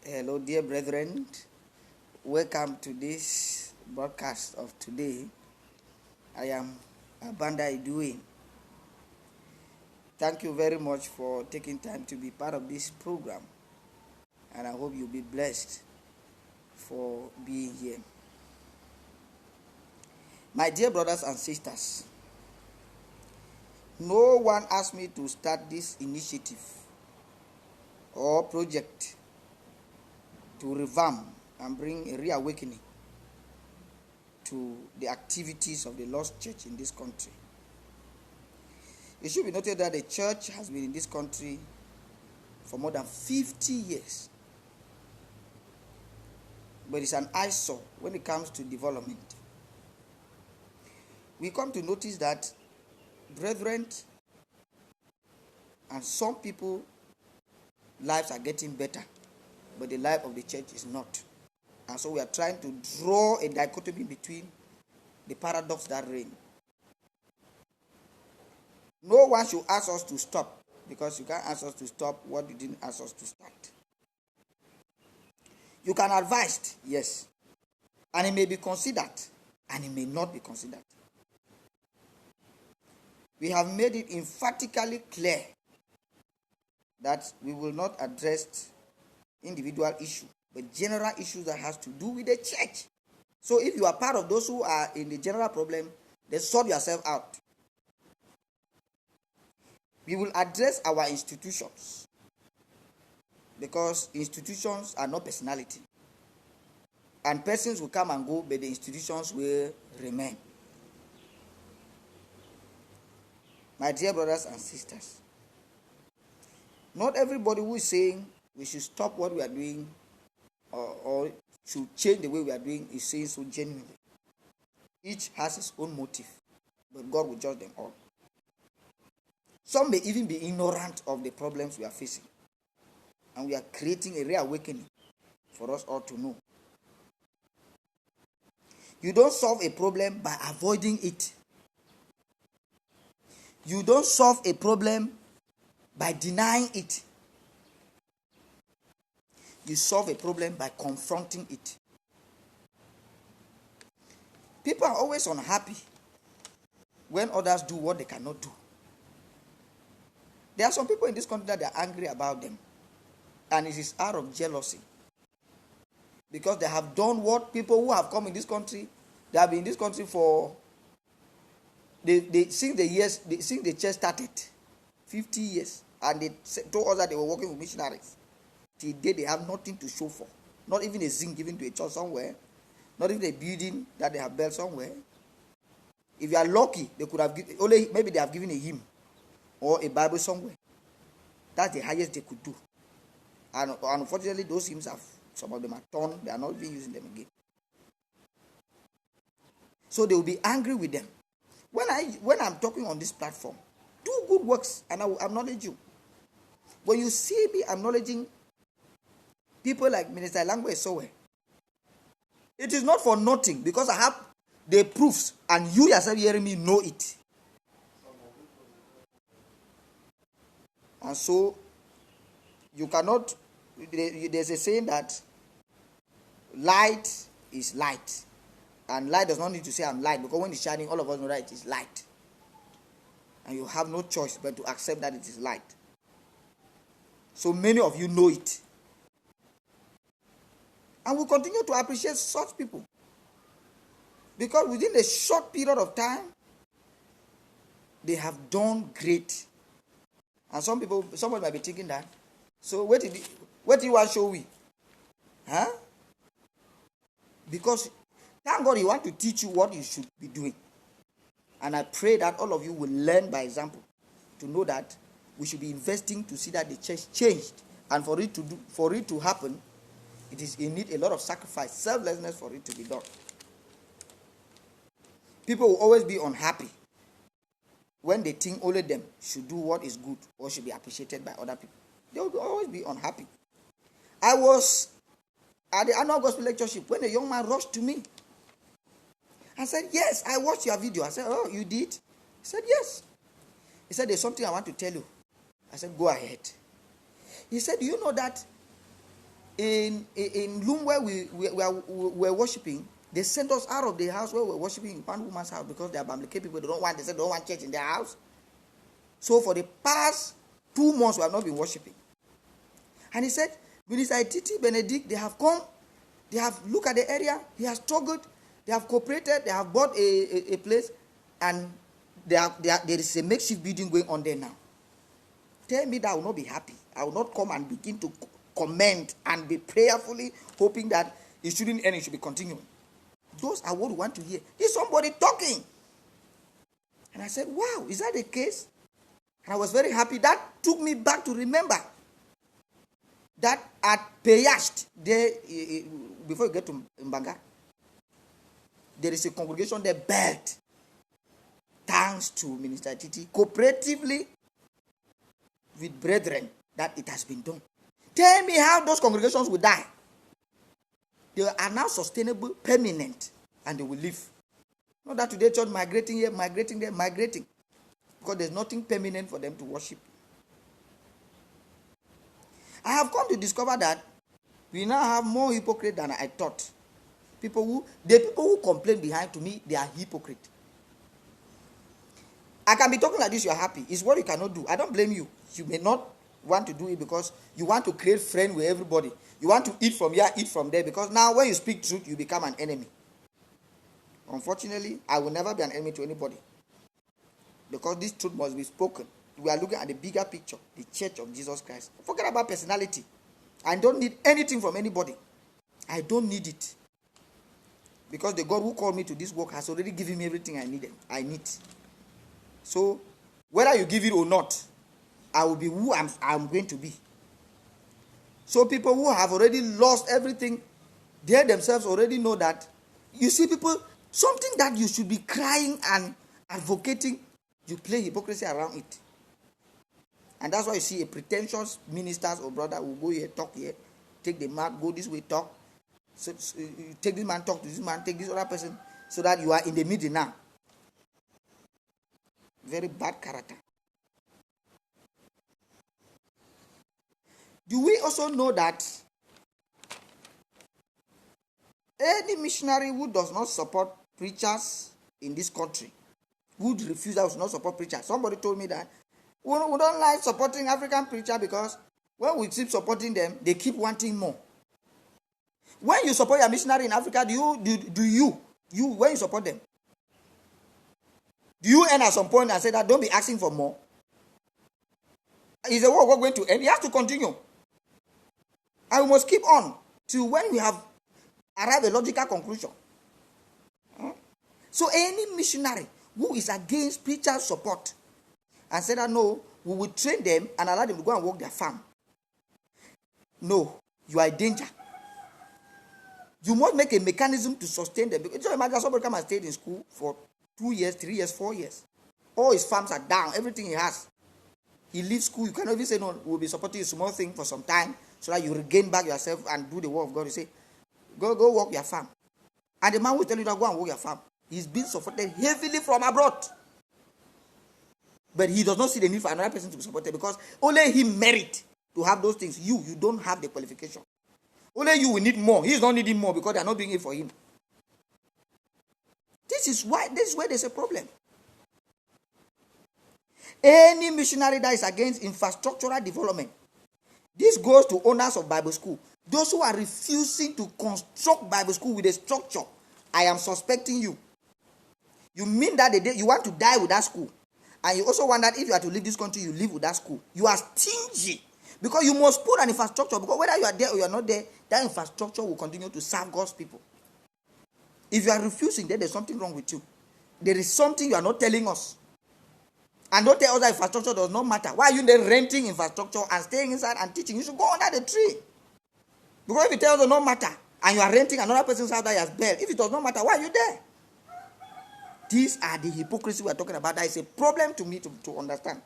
Hello, dear brethren. Welcome to this broadcast of today. I am Abanda Iduin. Thank you very much for taking time to be part of this program, and I hope you'll be blessed for being here. My dear brothers and sisters, no one asked me to start this initiative or project to revamp and bring a reawakening to the activities of the lost church in this country. It should be noted that the church has been in this country for more than 50 years. But it's an eyesore when it comes to development. We come to notice that brethren and some people lives are getting better, but the life of the church is not. And so we are trying to draw a dichotomy between the paradox that reign. No one should ask us to stop, because you can't ask us to stop what you didn't ask us to start. You can advise, yes, and it may be considered, and it may not be considered. We have made it emphatically clear that we will not address individual issues, but general issues that has to do with the church. So if you are part of those who are in the general problem, then sort yourself out. We will address our institutions, because institutions are not personality. And persons will come and go, but the institutions will remain. My dear brothers and sisters, not everybody who is saying we should stop what we are doing or should change the way we are doing is saying so genuinely. Each has his own motive, but God will judge them all. Some may even be ignorant of the problems we are facing, and we are creating a reawakening for us all to know. You don't solve a problem by avoiding it. You don't solve a problem by denying it. You solve a problem by confronting it. People are always unhappy when others do what they cannot do. There are some people in this country that they are angry about them, and it is out of jealousy, because they have done what people who have come in this country, they have been in this country for since the church started, 50 years, and they told us that they were working with missionaries. Today they have nothing to show for, not even a zinc given to a church somewhere, not even a building that they have built somewhere. If you are lucky, they could have given, only maybe they have given a hymn or a Bible somewhere. That's the highest they could do. And unfortunately, those hymns have, some of them are torn. They are not even using them again. So they will be angry with them. When I'm talking on this platform, do good works and I will acknowledge you. When you see me acknowledging people like Minister Langwe Sowe, it is not for nothing, because I have the proofs, and you yourself hearing me know it. And so you cannot, there's a saying that light is light, and light does not need to say I'm light, because when it's shining, all of us know that it is light, and you have no choice but to accept that it is light. So many of you know it, and we continue to appreciate such people, because within a short period of time they have done great. And somebody might be thinking that, so what do you want to show we? Huh? Because thank God he wants to teach you what you should be doing. And I pray that all of you will learn by example to know that we should be investing to see that the church changed. And for it to happen, it needs a lot of sacrifice, selflessness for it to be done. People will always be unhappy when they think only them should do what is good or should be appreciated by other people. They will always be unhappy. I was at the annual gospel lectureship when a young man rushed to me and said, "Yes, I watched your video." I said, "Oh, you did?" He said, "Yes." He said, "There's something I want to tell you." I said, "Go ahead." He said, "Do you know that in room where we were worshiping, they sent us out of the house where we were worshiping in one woman's house because they are Bamileke people. They said they don't want church in their house. So for the past 2 months, we have not been worshiping. And he said, Minister Titi Benedict, they have come, they have looked at the area, he has struggled, they have cooperated, they have bought a place, and there is a makeshift building going on there now. Tell me that I will not be happy. I will not come and begin to comment and be prayerfully hoping that it shouldn't end, it should be continuing. Those are what we want to hear. Is somebody talking? And I said, wow, is that the case? And I was very happy. That took me back to remember that at Peyast, there, before you get to Mbanga, there is a congregation there built, thanks to Minister Titi, cooperatively with brethren, that it has been done. Tell me how those congregations will die. They are now sustainable, permanent, and they will live. Not that today church migrating here, migrating there, migrating. Because there's nothing permanent for them to worship. I have come to discover that we now have more hypocrites than I thought. The people who complain behind, to me, they are hypocrites. I can be talking like this, you are happy. It's what you cannot do. I don't blame you. You may not want to do it because you want to create friends with everybody. You want to eat from here, eat from there, because now when you speak truth, you become an enemy. Unfortunately, I will never be an enemy to anybody. Because this truth must be spoken. We are looking at the bigger picture, the church of Jesus Christ. Forget about personality. I don't need anything from anybody. I don't need it. Because the God who called me to this work has already given me everything I need. So, whether you give it or not, I will be who I'm going to be. So people who have already lost everything, they themselves already know that. You see people, something that you should be crying and advocating, you play hypocrisy around it. And that's why you see a pretentious ministers or brother will go here, talk here, take the mark, go this way, talk. So you take this man, talk to this man, take this other person, so that you are in the middle now. Very bad character. Do we also know that any missionary who does not support preachers in this country, who refuses to not support preachers? Somebody told me that we don't like supporting African preachers because when we keep supporting them, they keep wanting more. When you support a missionary in Africa, do you when you support them, do you end at some point and say that don't be asking for more? Is the war going to end? It has to continue. And we must keep on till when we have arrived at a logical conclusion. So any missionary who is against preacher support and say that no, we will train them and allow them to go and work their farm. No, you are in danger. You must make a mechanism to sustain them. Just imagine somebody come and stay in school for 2 years, 3 years, 4 years. All his farms are down, everything he has. He leaves school, you cannot even say no, we'll be supporting a small thing for some time so that you regain back yourself and do the work of God. You say, go work your farm. And the man will tell you that go and work your farm. He's been supported heavily from abroad. But he does not see the need for another person to be supported because only he merit to have those things. You don't have the qualification. Only you will need more. He's not needing more because they are not doing it for him. This is where there's a problem. Any missionary that is against infrastructural development, this goes to owners of Bible school. Those who are refusing to construct Bible school with a structure, I am suspecting you. You mean that you want to die with that school. And you also want that if you are to leave this country, you live with that school. You are stingy. Because you must put an infrastructure. Because whether you are there or you are not there, that infrastructure will continue to serve God's people. If you are refusing, then there's something wrong with you. There is something you are not telling us. And don't tell us that infrastructure does not matter. Why are you then renting infrastructure and staying inside and teaching? You should go under the tree. Because if it tells us it does not matter, and you are renting another person's house that he has built, if it does not matter, why are you there? These are the hypocrisy we are talking about. That is a problem to me to understand.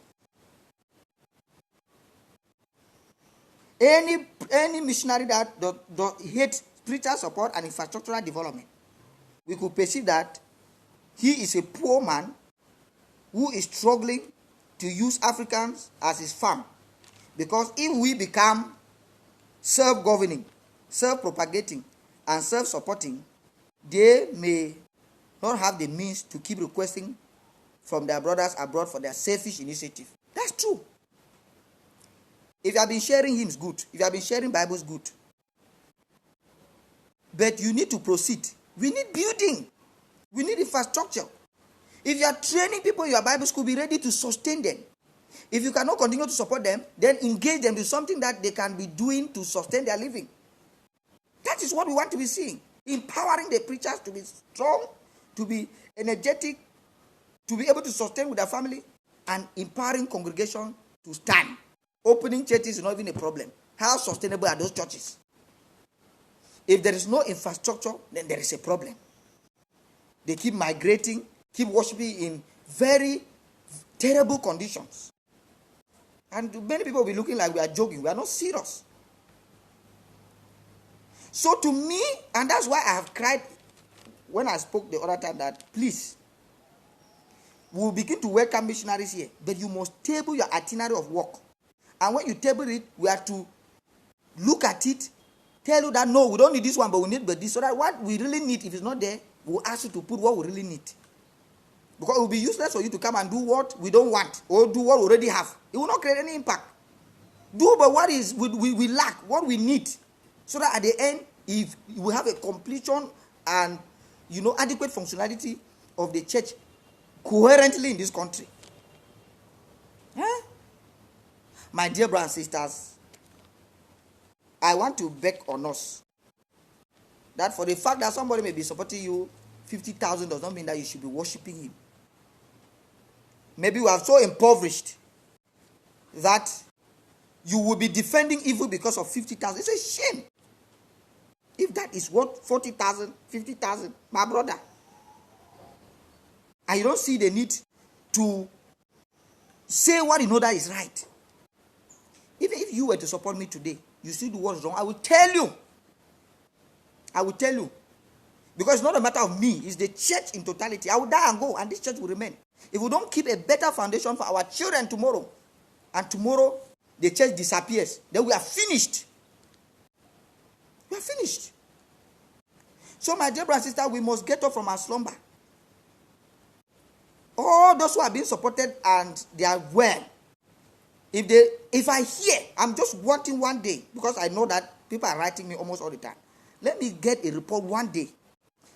Any missionary that hates spiritual support and infrastructural development, we could perceive that he is a poor man who is struggling to use Africans as his farm. Because if we become self-governing, self-propagating, and self-supporting, they may not have the means to keep requesting from their brothers abroad for their selfish initiative. That's true. If you have been sharing hymns, good. If you have been sharing Bibles, good. But you need to proceed. We need building. We need infrastructure. If you are training people in your Bible school, be ready to sustain them. If you cannot continue to support them, then engage them with something that they can be doing to sustain their living. That is what we want to be seeing. Empowering the preachers to be strong, to be energetic, to be able to sustain with their family, and empowering congregation to stand. Opening churches is not even a problem. How sustainable are those churches? If there is no infrastructure, then there is a problem. They keep migrating, keep worshiping in very terrible conditions. And many people will be looking like we are joking. We are not serious. So to me, and that's why I have cried when I spoke the other time that, please, we will begin to welcome missionaries here. But you must table your itinerary of work. And when you table it, we have to look at it, tell you that, no, we don't need this one, but we need this. So that what we really need, if it's not there, we'll ask you to put what we really need. Because it will be useless for you to come and do what we don't want, or do what we already have. It will not create any impact. Do but what is we lack, what we need. So that at the end, if we have a completion and adequate functionality of the church coherently in this country. My dear brothers and sisters, I want to beg on us that for the fact that somebody may be supporting you 50,000 does not mean that you should be worshiping him. Maybe we are so impoverished that you will be defending evil because of 50,000. It's a shame. If that is what 40,000, 50,000, my brother, and you don't see the need to say what you know that is right. Even if you were to support me today, you still do what is wrong, I will tell you. I will tell you. Because it's not a matter of me, it's the church in totality. I will die and go, and this church will remain. If we don't keep a better foundation for our children tomorrow, and tomorrow the church disappears, then we are finished. We are finished. So my dear brother and sister, we must get up from our slumber. All those who are being supported and they are well, if I hear, I'm just wanting one day, because I know that people are writing me almost all the time. Let me get a report one day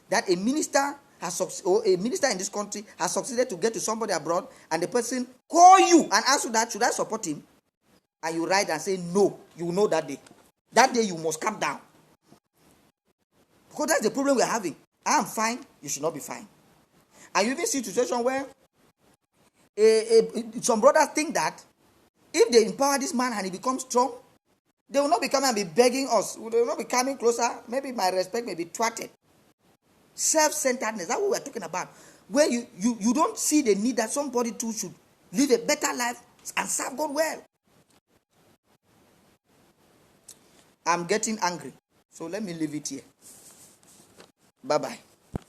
that a minister a minister in this country has succeeded to get to somebody abroad, and the person call you and ask you that, should I support him? And you write and say no. You will know that day. That day you must come down. Because that's the problem we're having. I am fine, you should not be fine. And you even see a situation where some brothers think that if they empower this man and he becomes strong, they will not be coming and be begging us. They will not be coming closer. Maybe my respect may be thwarted. Self-centeredness, that's what we're talking about. Where you don't see the need that somebody too should live a better life and serve God well. I'm getting angry. So let me leave it here. Bye-bye.